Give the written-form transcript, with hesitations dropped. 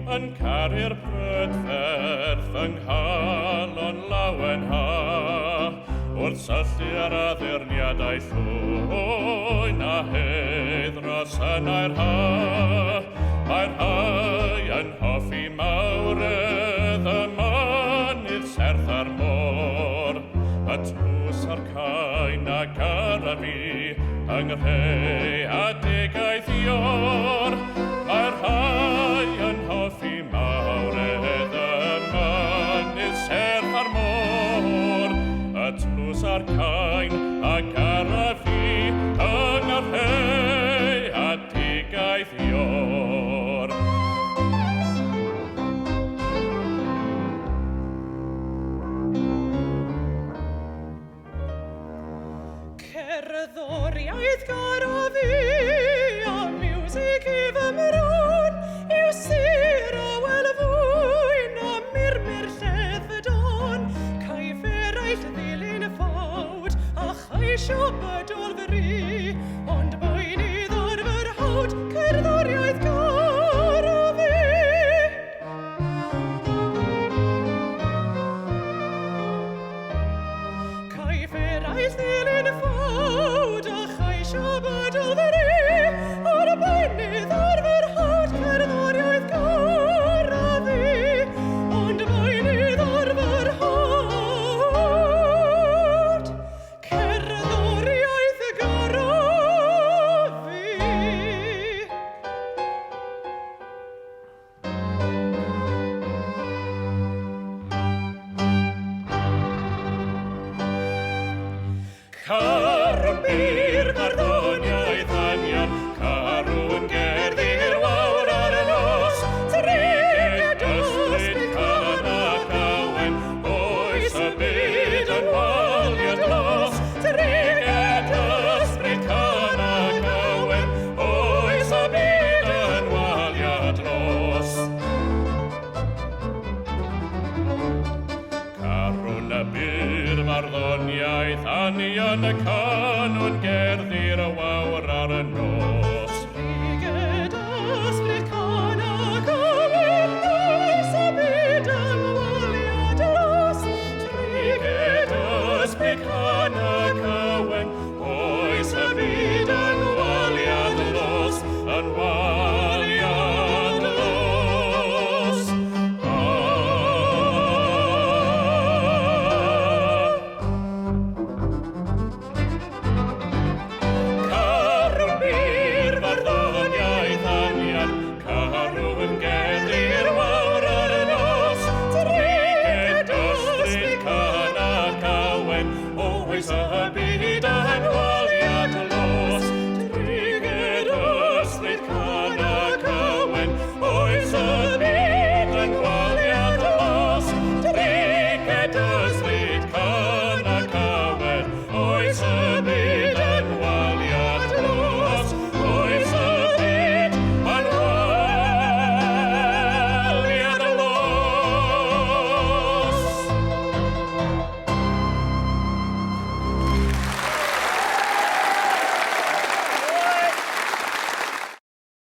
yn caru'r brydferth yng nghalon lawen ha, wrth syllu ar addurniadau llwyn a heddros yn a'r ha. Mae'r rhai yn hoffi mawredd y mynydd serth ar môr, y tlws a'r cain a garafi yng nghreadigaeth Ior. Mae'r rhai yn hoffi mawredd y mynydd serth ar môr, y tlws a'r cain a garafi yng nghreadigaeth Ior. Cerddoriaeth garo fi, a miwsig I fy mron, yw sir o welfwyn a murmur lleddfydon, caif eraill ddilyn ffawd, a chaisio bydol fy ri, ond bwynydd o'r fyr hawd, cerddoriaeth garo fi. Caif eraill ddilyn ffawd, a chaisio bydol fy ri, ond bwynydd o'r fyr hawd, cerddoriaeth garo fi, ond bwynydd o'r fyr hawd, cerddoriaeth garo fi. Carw'n byr barddoniaeth anian, carw'n gerddi'r wawr ar y nos, triged ysbryd can ac awen, oes y byd yn waliad glos. Triged ysbryd can ac awen, oes y byd yn waliad glos. Carw'n y byr barddoniaeth anian, y canw'n gerddi'r wawr ar y nos.